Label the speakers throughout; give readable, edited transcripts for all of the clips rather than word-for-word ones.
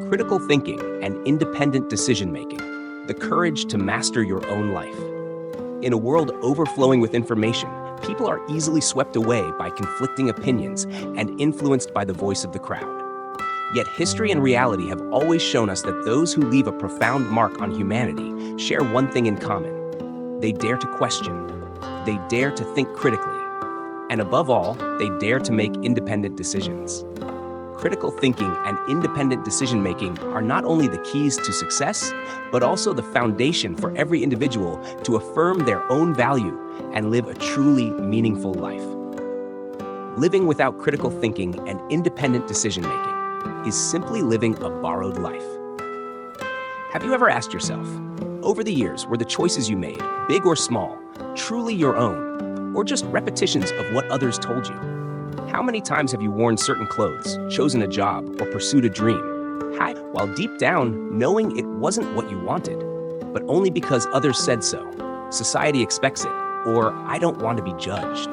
Speaker 1: Critical thinking and independent decision-making, the courage to master your own life. In a world overflowing with information, people are easily swept away by conflicting opinions and influenced by the voice of the crowd. Yet history and reality have always shown us that those who leave a profound mark on humanity share one thing in common. They dare to question, they dare to think critically, and above all, they dare to make independent decisions. Critical thinking and independent decision-making are not only the keys to success, but also the foundation for every individual to affirm their own value and live a truly meaningful life. Living without critical thinking and independent decision-making is simply living a borrowed life. Have you ever asked yourself, over the years, were the choices you made, big or small, truly your own, or just repetitions of what others told you? How many times have you worn certain clothes, chosen a job, or pursued a dream, while deep down knowing it wasn't what you wanted, but only because others said so, society expects it, or I don't want to be judged?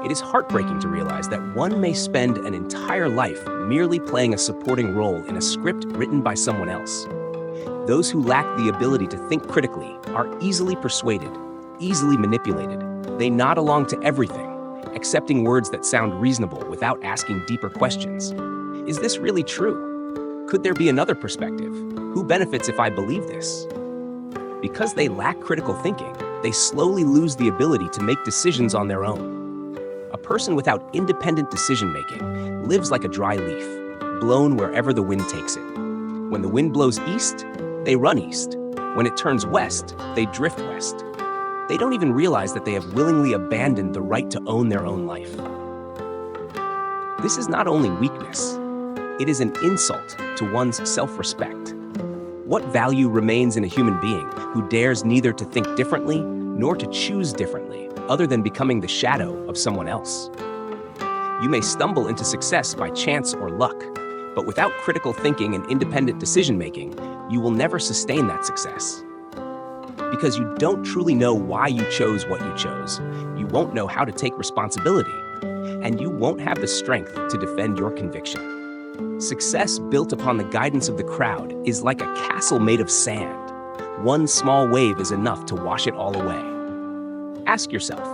Speaker 1: It is heartbreaking to realize that one may spend an entire life merely playing a supporting role in a script written by someone else. Those who lack the ability to think critically are easily persuaded, easily manipulated. They nod along to everything, accepting words that sound reasonable without asking deeper questions. Is this really true? Could there be another perspective? Who benefits if I believe this? Because they lack critical thinking, they slowly lose the ability to make decisions on their own. A person without independent decision-making lives like a dry leaf, blown wherever the wind takes it. When the wind blows east, they run east. When it turns west, they drift west. They don't even realize that they have willingly abandoned the right to own their own life. This is not only weakness, it is an insult to one's self-respect. What value remains in a human being who dares neither to think differently nor to choose differently, other than becoming the shadow of someone else? You may stumble into success by chance or luck, but without critical thinking and independent decision-making, you will never sustain that success. Because you don't truly know why you chose what you chose, you won't know how to take responsibility, and you won't have the strength to defend your conviction. Success built upon the guidance of the crowd is like a castle made of sand. One small wave is enough to wash it all away. Ask yourself,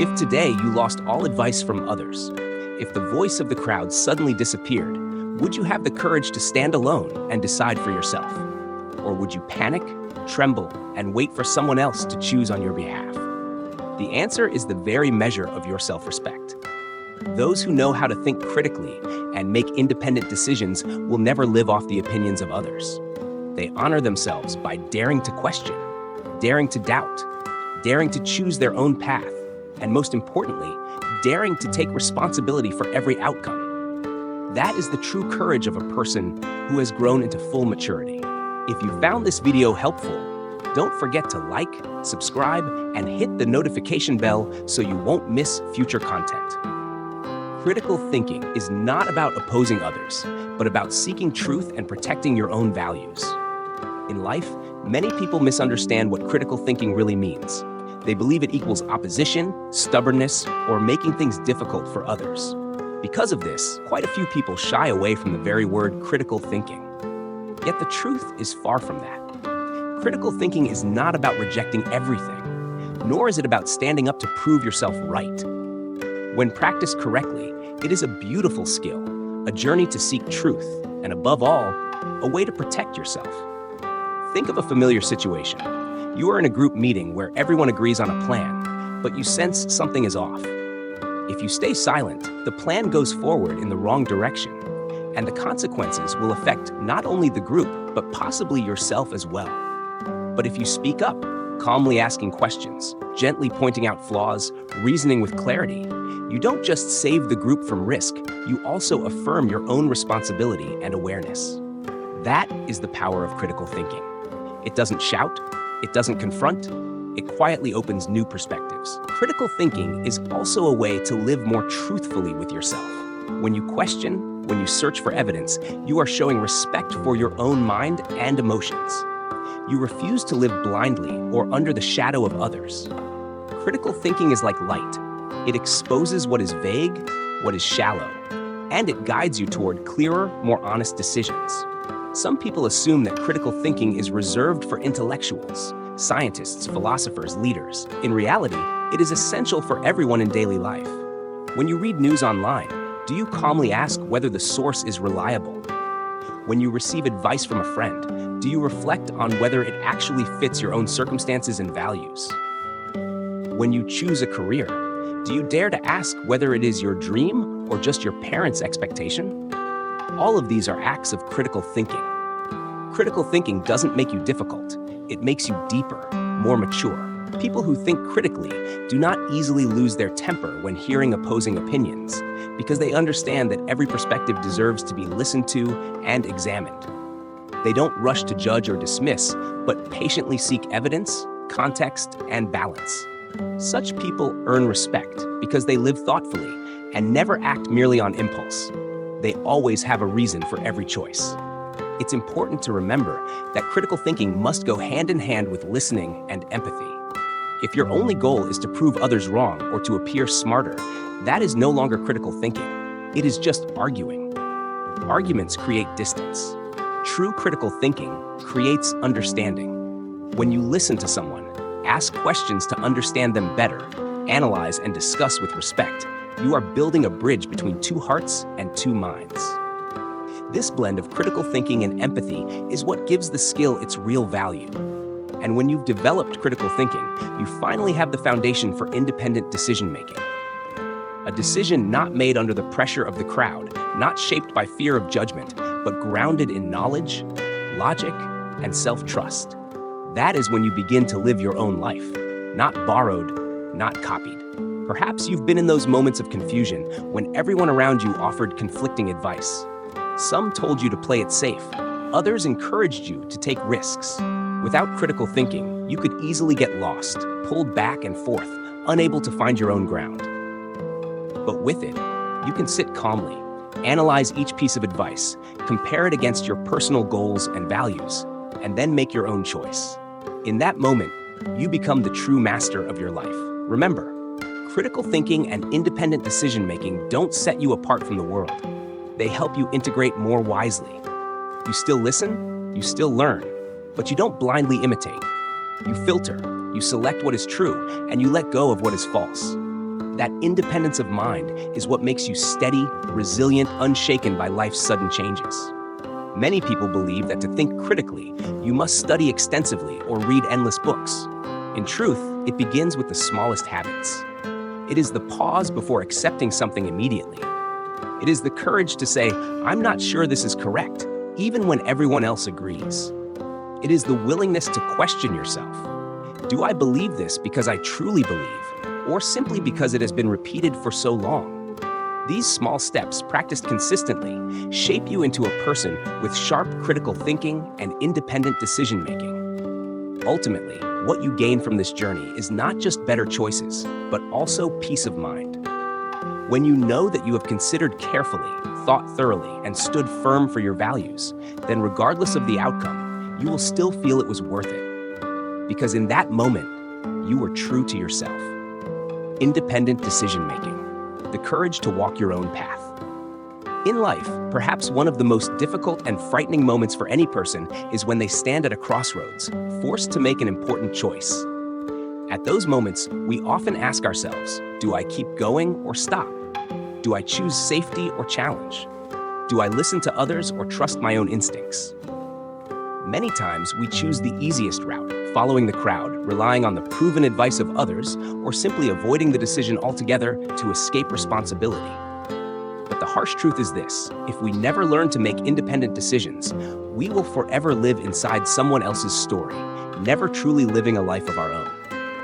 Speaker 1: if today you lost all advice from others, if the voice of the crowd suddenly disappeared, would you have the courage to stand alone and decide for yourself? Or would you panic, tremble, and wait for someone else to choose on your behalf? The answer is the very measure of your self-respect. Those who know how to think critically and make independent decisions will never live off the opinions of others. They honor themselves by daring to question, daring to doubt, daring to choose their own path, and most importantly, daring to take responsibility for every outcome. That is the true courage of a person who has grown into full maturity. If you found this video helpful, don't forget to like, subscribe, and hit the notification bell so you won't miss future content. Critical thinking is not about opposing others, but about seeking truth and protecting your own values. In life, many people misunderstand what critical thinking really means. They believe it equals opposition, stubbornness, or making things difficult for others. Because of this, quite a few people shy away from the very word critical thinking. Yet the truth is far from that. Critical thinking is not about rejecting everything, nor is it about standing up to prove yourself right. When practiced correctly, it is a beautiful skill, a journey to seek truth, and above all, a way to protect yourself. Think of a familiar situation. You are in a group meeting where everyone agrees on a plan, but you sense something is off. If you stay silent, the plan goes forward in the wrong direction, and the consequences will affect not only the group, but possibly yourself as well. But if you speak up, calmly asking questions, gently pointing out flaws, reasoning with clarity, you don't just save the group from risk, you also affirm your own responsibility and awareness. That is the power of critical thinking. It doesn't shout, it doesn't confront, it quietly opens new perspectives. Critical thinking is also a way to live more truthfully with yourself. When you question, when you search for evidence, you are showing respect for your own mind and emotions. You refuse to live blindly or under the shadow of others. Critical thinking is like light. It exposes what is vague, what is shallow, and it guides you toward clearer, more honest decisions. Some people assume that critical thinking is reserved for intellectuals, scientists, philosophers, leaders. In reality, it is essential for everyone in daily life. When you read news online, do you calmly ask whether the source is reliable? When you receive advice from a friend, do you reflect on whether it actually fits your own circumstances and values? When you choose a career, do you dare to ask whether it is your dream or just your parents' expectation? All of these are acts of critical thinking. Critical thinking doesn't make you difficult, it makes you deeper, more mature. People who think critically do not easily lose their temper when hearing opposing opinions, because they understand that every perspective deserves to be listened to and examined. They don't rush to judge or dismiss, but patiently seek evidence, context, and balance. Such people earn respect because they live thoughtfully and never act merely on impulse. They always have a reason for every choice. It's important to remember that critical thinking must go hand in hand with listening and empathy. If your only goal is to prove others wrong or to appear smarter, that is no longer critical thinking. It is just arguing. Arguments create distance. True critical thinking creates understanding. When you listen to someone, ask questions to understand them better, analyze and discuss with respect, you are building a bridge between two hearts and two minds. This blend of critical thinking and empathy is what gives the skill its real value. And when you've developed critical thinking, you finally have the foundation for independent decision-making. A decision not made under the pressure of the crowd, not shaped by fear of judgment, but grounded in knowledge, logic, and self-trust. That is when you begin to live your own life, not borrowed, not copied. Perhaps you've been in those moments of confusion when everyone around you offered conflicting advice. Some told you to play it safe, others encouraged you to take risks. Without critical thinking, you could easily get lost, pulled back and forth, unable to find your own ground. But with it, you can sit calmly, analyze each piece of advice, compare it against your personal goals and values, and then make your own choice. In that moment, you become the true master of your life. Remember, critical thinking and independent decision-making don't set you apart from the world. They help you integrate more wisely. You still listen, you still learn, but you don't blindly imitate. You filter, you select what is true, and you let go of what is false. That independence of mind is what makes you steady, resilient, unshaken by life's sudden changes. Many people believe that to think critically, you must study extensively or read endless books. In truth, it begins with the smallest habits. It is the pause before accepting something immediately. It is the courage to say, "I'm not sure this is correct," even when everyone else agrees. It is the willingness to question yourself. Do I believe this because I truly believe, or simply because it has been repeated for so long? These small steps, practiced consistently, shape you into a person with sharp critical thinking and independent decision-making. Ultimately, what you gain from this journey is not just better choices, but also peace of mind. When you know that you have considered carefully, thought thoroughly, and stood firm for your values, then regardless of the outcome, you will still feel it was worth it. Because in that moment, you were true to yourself. Independent decision-making, the courage to walk your own path. In life, perhaps one of the most difficult and frightening moments for any person is when they stand at a crossroads, forced to make an important choice. At those moments, we often ask ourselves, do I keep going or stop? Do I choose safety or challenge? Do I listen to others or trust my own instincts? Many times, we choose the easiest route, following the crowd, relying on the proven advice of others, or simply avoiding the decision altogether to escape responsibility. But the harsh truth is this: if we never learn to make independent decisions, we will forever live inside someone else's story, never truly living a life of our own.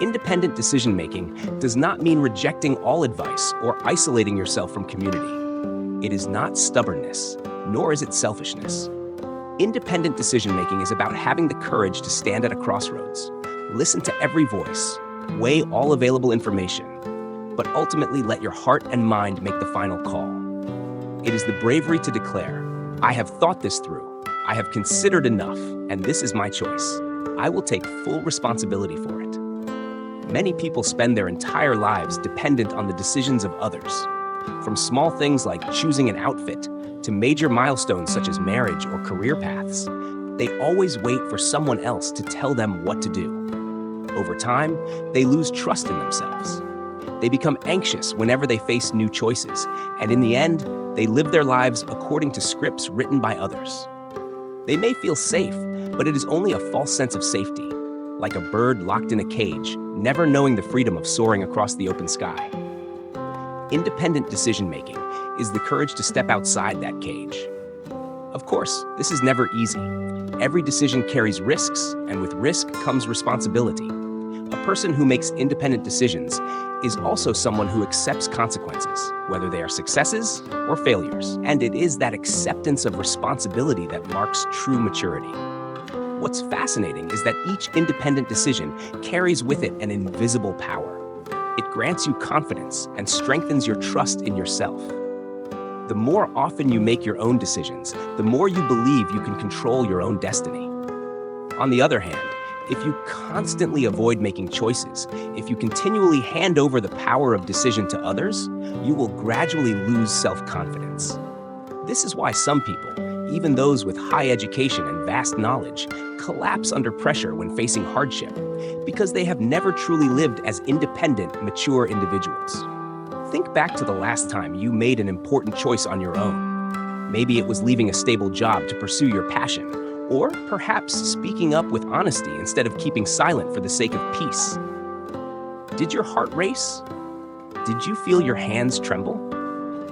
Speaker 1: Independent decision-making does not mean rejecting all advice or isolating yourself from community. It is not stubbornness, nor is it selfishness. Independent decision-making is about having the courage to stand at a crossroads, listen to every voice, weigh all available information, but ultimately let your heart and mind make the final call. It is the bravery to declare, "I have thought this through, I have considered enough, and this is my choice. I will take full responsibility for it." Many people spend their entire lives dependent on the decisions of others. From small things like choosing an outfit to major milestones such as marriage or career paths, they always wait for someone else to tell them what to do. Over time, they lose trust in themselves. They become anxious whenever they face new choices, and in the end, they live their lives according to scripts written by others. They may feel safe, but it is only a false sense of safety, like a bird locked in a cage, never knowing the freedom of soaring across the open sky. Independent decision-making is the courage to step outside that cage. Of course, this is never easy. Every decision carries risks, and with risk comes responsibility. A person who makes independent decisions is also someone who accepts consequences, whether they are successes or failures. And it is that acceptance of responsibility that marks true maturity. What's fascinating is that each independent decision carries with it an invisible power. It grants you confidence and strengthens your trust in yourself. The more often you make your own decisions, the more you believe you can control your own destiny. On the other hand, if you constantly avoid making choices, if you continually hand over the power of decision to others, you will gradually lose self-confidence. This is why some people, even those with high education and vast knowledge, collapse under pressure when facing hardship, because they have never truly lived as independent, mature individuals. Think back to the last time you made an important choice on your own. Maybe it was leaving a stable job to pursue your passion, or perhaps speaking up with honesty instead of keeping silent for the sake of peace. Did your heart race? Did you feel your hands tremble?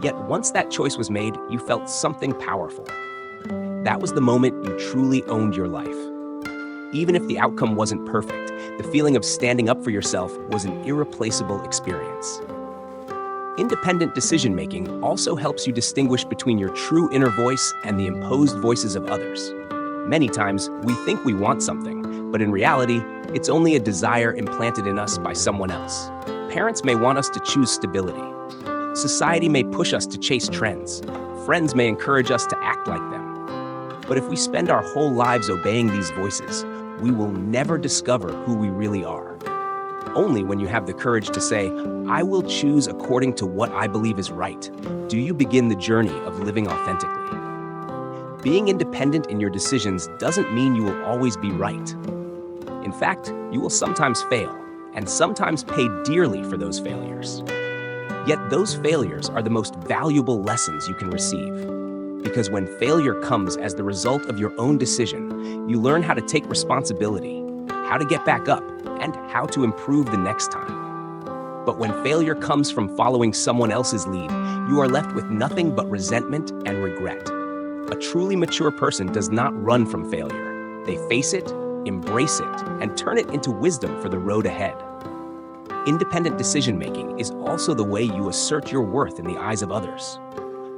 Speaker 1: Yet once that choice was made, you felt something powerful. That was the moment you truly owned your life. Even if the outcome wasn't perfect, the feeling of standing up for yourself was an irreplaceable experience. Independent decision-making also helps you distinguish between your true inner voice and the imposed voices of others. Many times, we think we want something, but in reality, it's only a desire implanted in us by someone else. Parents may want us to choose stability. Society may push us to chase trends. Friends may encourage us to act like them. But if we spend our whole lives obeying these voices, we will never discover who we really are. Only when you have the courage to say, I will choose according to what I believe is right, do you begin the journey of living authentically. Being independent in your decisions doesn't mean you will always be right. In fact, you will sometimes fail, and sometimes pay dearly for those failures. Yet those failures are the most valuable lessons you can receive. Because when failure comes as the result of your own decision, you learn how to take responsibility, how to get back up, and how to improve the next time. But when failure comes from following someone else's lead, you are left with nothing but resentment and regret. A truly mature person does not run from failure. They face it, embrace it, and turn it into wisdom for the road ahead. Independent decision-making is also the way you assert your worth in the eyes of others.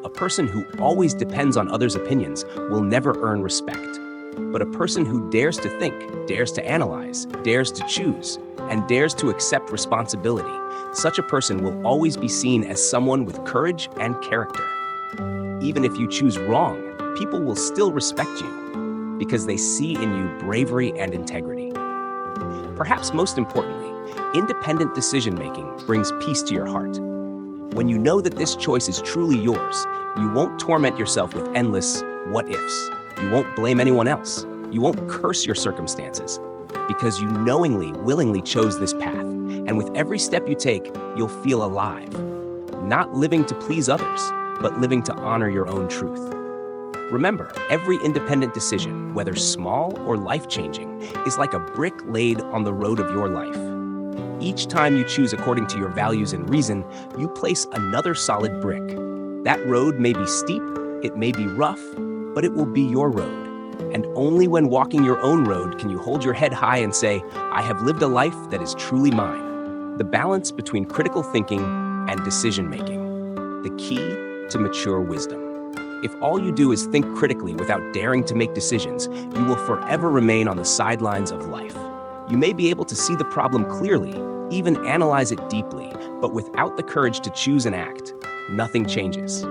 Speaker 1: A person who always depends on others' opinions will never earn respect. But a person who dares to think, dares to analyze, dares to choose, and dares to accept responsibility, such a person will always be seen as someone with courage and character. Even if you choose wrong, people will still respect you because they see in you bravery and integrity. Perhaps most importantly, independent decision-making brings peace to your heart. When you know that this choice is truly yours, you won't torment yourself with endless what-ifs. You won't blame anyone else. You won't curse your circumstances because you knowingly, willingly chose this path. And with every step you take, you'll feel alive. Not living to please others, but living to honor your own truth. Remember, every independent decision, whether small or life-changing, is like a brick laid on the road of your life. Each time you choose according to your values and reason, you place another solid brick. That road may be steep, it may be rough, but it will be your road. And only when walking your own road can you hold your head high and say, I have lived a life that is truly mine. The balance between critical thinking and decision-making. The key to mature wisdom. If all you do is think critically without daring to make decisions, you will forever remain on the sidelines of life. You may be able to see the problem clearly, even analyze it deeply, but without the courage to choose and act, nothing changes.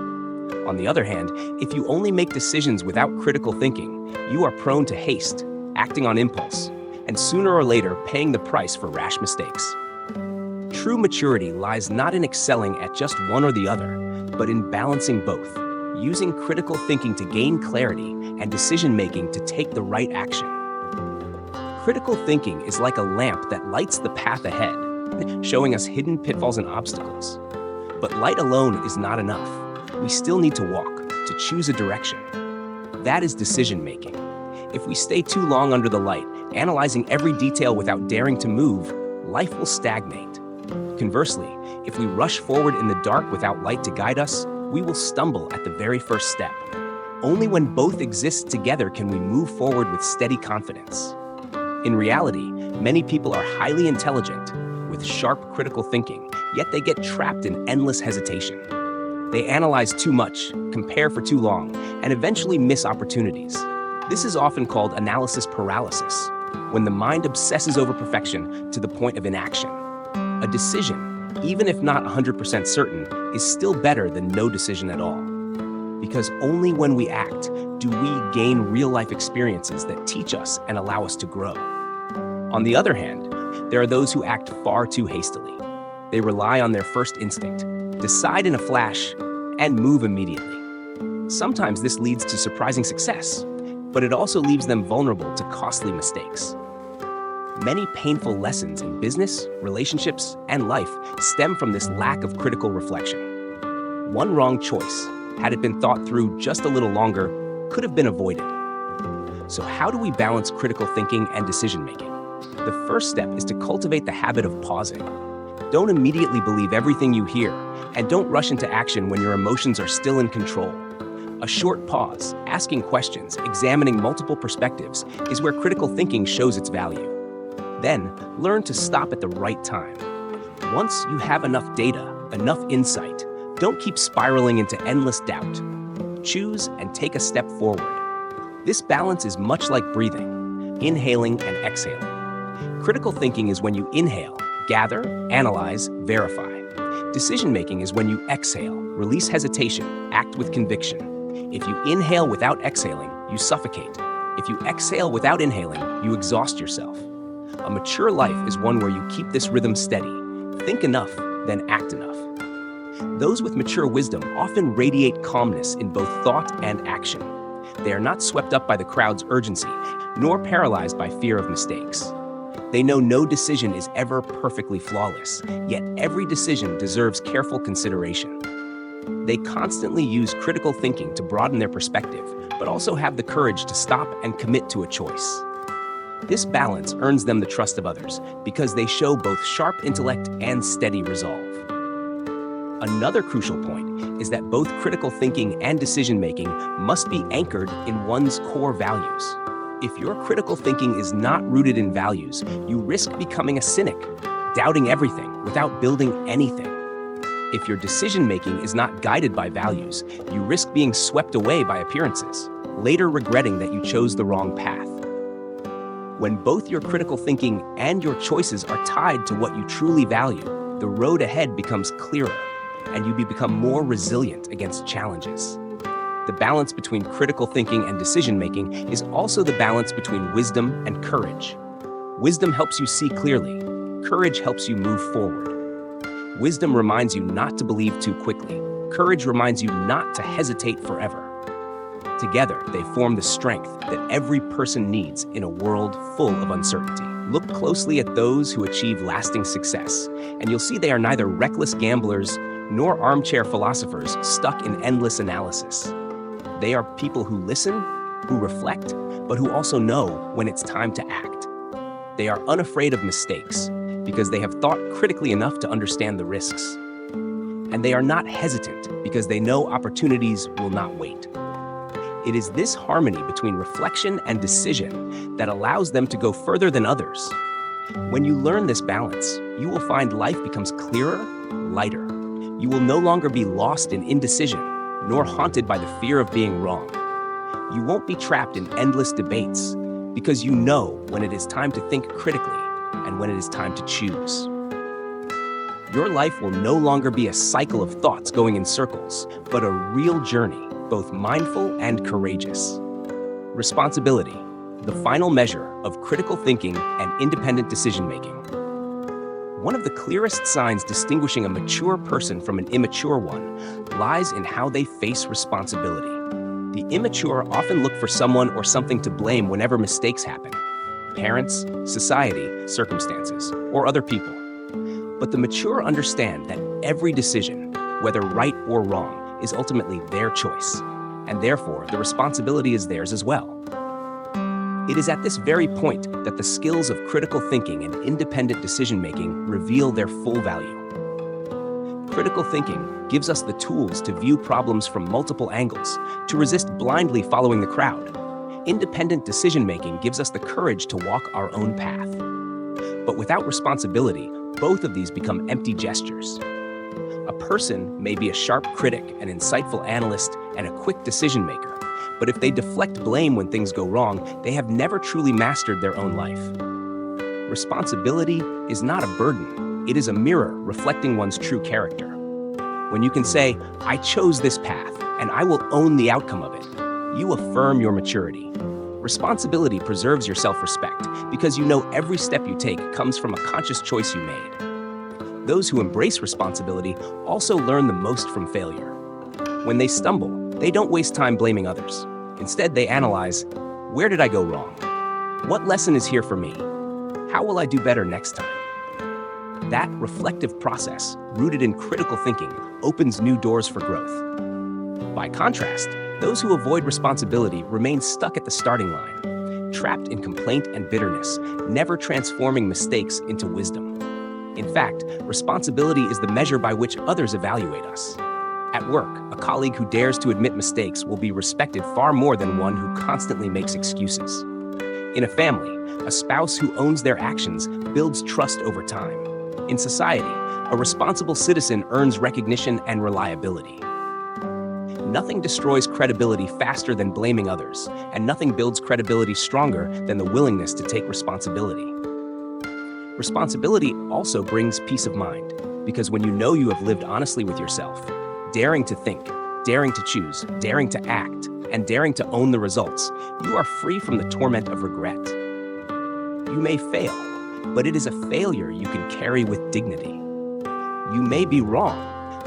Speaker 1: On the other hand, if you only make decisions without critical thinking, you are prone to haste, acting on impulse, and sooner or later paying the price for rash mistakes. True maturity lies not in excelling at just one or the other, but in balancing both, using critical thinking to gain clarity and decision-making to take the right action. Critical thinking is like a lamp that lights the path ahead, showing us hidden pitfalls and obstacles. But light alone is not enough. We still need to walk, to choose a direction. That is decision-making. If we stay too long under the light, analyzing every detail without daring to move, life will stagnate. Conversely, if we rush forward in the dark without light to guide us, we will stumble at the very first step. Only when both exist together can we move forward with steady confidence. In reality, many people are highly intelligent, with sharp critical thinking, yet they get trapped in endless hesitation. They analyze too much, compare for too long, and eventually miss opportunities. This is often called analysis paralysis, when the mind obsesses over perfection to the point of inaction. A decision, even if not 100% certain, is still better than no decision at all. Because only when we act do we gain real-life experiences that teach us and allow us to grow. On the other hand, there are those who act far too hastily. They rely on their first instinct, decide in a flash, and move immediately. Sometimes this leads to surprising success, but it also leaves them vulnerable to costly mistakes. Many painful lessons in business, relationships, and life stem from this lack of critical reflection. One wrong choice, had it been thought through just a little longer, could have been avoided. So how do we balance critical thinking and decision-making? The first step is to cultivate the habit of pausing. Don't immediately believe everything you hear, and don't rush into action when your emotions are still in control. A short pause, asking questions, examining multiple perspectives, is where critical thinking shows its value. Then, learn to stop at the right time. Once you have enough data, enough insight, don't keep spiraling into endless doubt. Choose and take a step forward. This balance is much like breathing, inhaling and exhaling. Critical thinking is when you inhale, gather, analyze, verify. Decision-making is when you exhale, release hesitation, act with conviction. If you inhale without exhaling, you suffocate. If you exhale without inhaling, you exhaust yourself. A mature life is one where you keep this rhythm steady. Think enough, then act enough. Those with mature wisdom often radiate calmness in both thought and action. They are not swept up by the crowd's urgency, nor paralyzed by fear of mistakes. They know no decision is ever perfectly flawless, yet every decision deserves careful consideration. They constantly use critical thinking to broaden their perspective, but also have the courage to stop and commit to a choice. This balance earns them the trust of others because they show both sharp intellect and steady resolve. Another crucial point is that both critical thinking and decision-making must be anchored in one's core values. If your critical thinking is not rooted in values, you risk becoming a cynic, doubting everything without building anything. If your decision-making is not guided by values, you risk being swept away by appearances, later regretting that you chose the wrong path. When both your critical thinking and your choices are tied to what you truly value, the road ahead becomes clearer, and you become more resilient against challenges. The balance between critical thinking and decision-making is also the balance between wisdom and courage. Wisdom helps you see clearly. Courage helps you move forward. Wisdom reminds you not to believe too quickly. Courage reminds you not to hesitate forever. Together, they form the strength that every person needs in a world full of uncertainty. Look closely at those who achieve lasting success, and you'll see they are neither reckless gamblers nor armchair philosophers stuck in endless analysis. They are people who listen, who reflect, but who also know when it's time to act. They are unafraid of mistakes because they have thought critically enough to understand the risks. And they are not hesitant because they know opportunities will not wait. It is this harmony between reflection and decision that allows them to go further than others. When you learn this balance, you will find life becomes clearer, lighter. You will no longer be lost in indecision, nor haunted by the fear of being wrong. You won't be trapped in endless debates because you know when it is time to think critically and when it is time to choose. Your life will no longer be a cycle of thoughts going in circles, but a real journey, both mindful and courageous. Responsibility, the final measure of critical thinking and independent decision-making. One of the clearest signs distinguishing a mature person from an immature one lies in how they face responsibility. The immature often look for someone or something to blame whenever mistakes happen: parents, society, circumstances, or other people. But the mature understand that every decision, whether right or wrong, is ultimately their choice, and therefore the responsibility is theirs as well. It is at this very point that the skills of critical thinking and independent decision-making reveal their full value. Critical thinking gives us the tools to view problems from multiple angles, to resist blindly following the crowd. Independent decision-making gives us the courage to walk our own path. But without responsibility, both of these become empty gestures. A person may be a sharp critic, an insightful analyst, and a quick decision-maker. But if they deflect blame when things go wrong, they have never truly mastered their own life. Responsibility is not a burden. It is a mirror reflecting one's true character. When you can say, "I chose this path, and I will own the outcome of it," you affirm your maturity. Responsibility preserves your self-respect because you know every step you take comes from a conscious choice you made. Those who embrace responsibility also learn the most from failure. When they stumble, they don't waste time blaming others. Instead, they analyze, where did I go wrong? What lesson is here for me? How will I do better next time? That reflective process, rooted in critical thinking, opens new doors for growth. By contrast, those who avoid responsibility remain stuck at the starting line, trapped in complaint and bitterness, never transforming mistakes into wisdom. In fact, responsibility is the measure by which others evaluate us. At work, a colleague who dares to admit mistakes will be respected far more than one who constantly makes excuses. In a family, a spouse who owns their actions builds trust over time. In society, a responsible citizen earns recognition and reliability. Nothing destroys credibility faster than blaming others, and nothing builds credibility stronger than the willingness to take responsibility. Responsibility also brings peace of mind, because when you know you have lived honestly with yourself, daring to think, daring to choose, daring to act, and daring to own the results, you are free from the torment of regret. You may fail, but it is a failure you can carry with dignity. You may be wrong,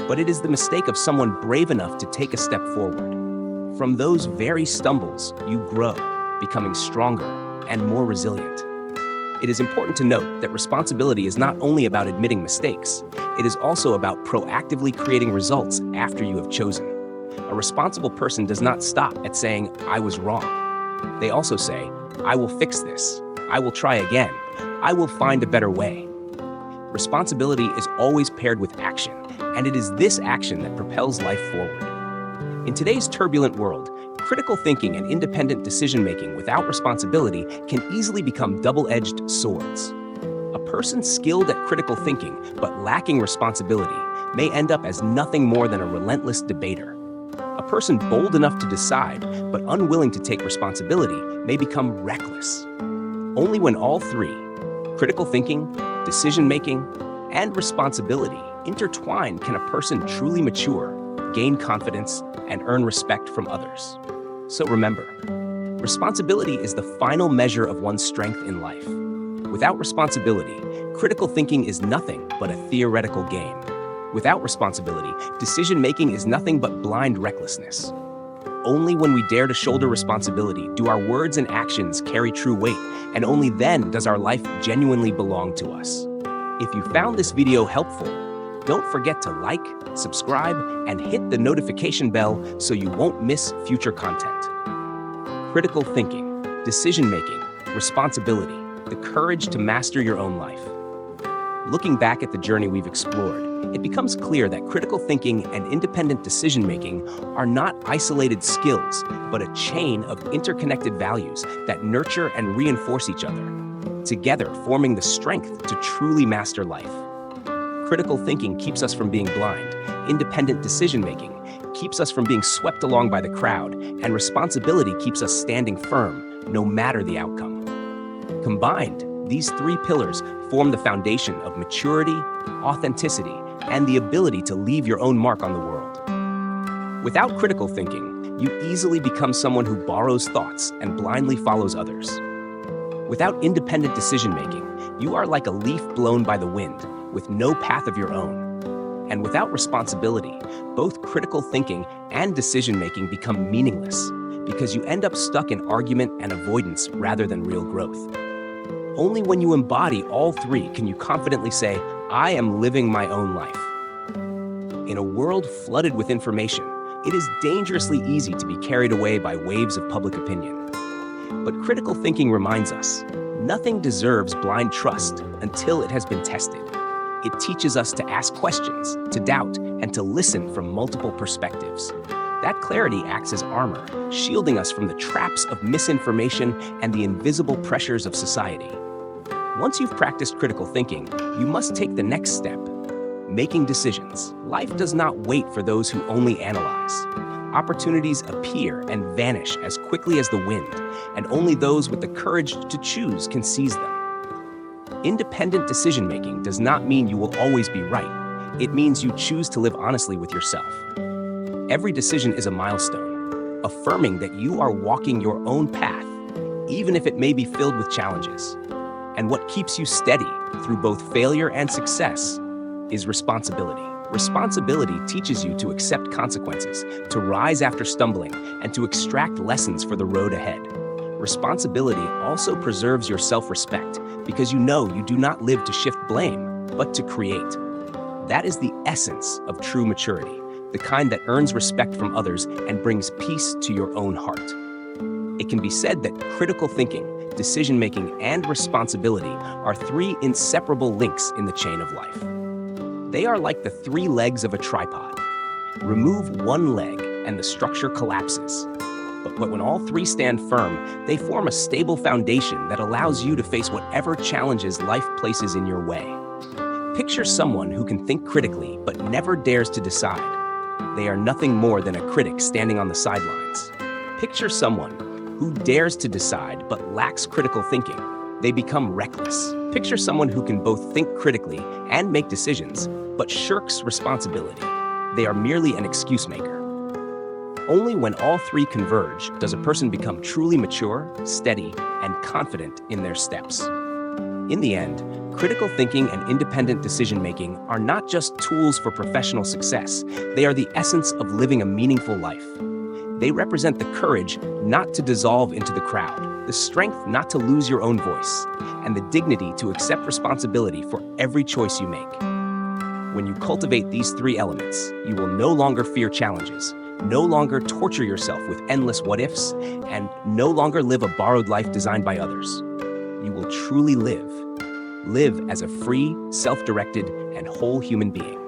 Speaker 1: but it is the mistake of someone brave enough to take a step forward. From those very stumbles, you grow, becoming stronger and more resilient. It is important to note that responsibility is not only about admitting mistakes, it is also about proactively creating results after you have chosen. A responsible person does not stop at saying, "I was wrong." They also say, "I will fix this. I will try again. I will find a better way." Responsibility is always paired with action, and it is this action that propels life forward. In today's turbulent world, critical thinking and independent decision-making without responsibility can easily become double-edged swords. A person skilled at critical thinking but lacking responsibility may end up as nothing more than a relentless debater. A person bold enough to decide but unwilling to take responsibility may become reckless. Only when all three, critical thinking, decision-making, and responsibility, intertwine can a person truly mature, gain confidence, and earn respect from others. So remember, responsibility is the final measure of one's strength in life. Without responsibility, critical thinking is nothing but a theoretical game. Without responsibility, decision-making is nothing but blind recklessness. Only when we dare to shoulder responsibility do our words and actions carry true weight, and only then does our life genuinely belong to us. If you found this video helpful, don't forget to like, subscribe, and hit the notification bell so you won't miss future content. Critical thinking, decision-making, responsibility, the courage to master your own life. Looking back at the journey we've explored, it becomes clear that critical thinking and independent decision-making are not isolated skills, but a chain of interconnected values that nurture and reinforce each other, together forming the strength to truly master life. Critical thinking keeps us from being blind, independent decision-making keeps us from being swept along by the crowd, and responsibility keeps us standing firm, no matter the outcome. Combined, these three pillars form the foundation of maturity, authenticity, and the ability to leave your own mark on the world. Without critical thinking, you easily become someone who borrows thoughts and blindly follows others. Without independent decision-making, you are like a leaf blown by the wind, with no path of your own. And without responsibility, both critical thinking and decision-making become meaningless because you end up stuck in argument and avoidance rather than real growth. Only when you embody all three can you confidently say, I am living my own life. In a world flooded with information, it is dangerously easy to be carried away by waves of public opinion. But critical thinking reminds us, nothing deserves blind trust until it has been tested. It teaches us to ask questions, to doubt, and to listen from multiple perspectives. That clarity acts as armor, shielding us from the traps of misinformation and the invisible pressures of society. Once you've practiced critical thinking, you must take the next step, making decisions. Life does not wait for those who only analyze. Opportunities appear and vanish as quickly as the wind, and only those with the courage to choose can seize them. Independent decision-making does not mean you will always be right. It means you choose to live honestly with yourself. Every decision is a milestone, affirming that you are walking your own path, even if it may be filled with challenges. And what keeps you steady through both failure and success is responsibility. Responsibility teaches you to accept consequences, to rise after stumbling, and to extract lessons for the road ahead. Responsibility also preserves your self-respect because you know you do not live to shift blame, but to create. That is the essence of true maturity, the kind that earns respect from others and brings peace to your own heart. It can be said that critical thinking, decision-making, and responsibility are three inseparable links in the chain of life. They are like the three legs of a tripod. Remove one leg and the structure collapses. But when all three stand firm, they form a stable foundation that allows you to face whatever challenges life places in your way. Picture someone who can think critically but never dares to decide. They are nothing more than a critic standing on the sidelines. Picture someone who dares to decide but lacks critical thinking. They become reckless. Picture someone who can both think critically and make decisions, but shirks responsibility. They are merely an excuse maker. Only when all three converge does a person become truly mature, steady, and confident in their steps. In the end, critical thinking and independent decision-making are not just tools for professional success, they are the essence of living a meaningful life. They represent the courage not to dissolve into the crowd, the strength not to lose your own voice, and the dignity to accept responsibility for every choice you make. When you cultivate these three elements, you will no longer fear challenges, no longer torture yourself with endless what-ifs, and no longer live a borrowed life designed by others. You will truly live as a free, self-directed, and whole human being.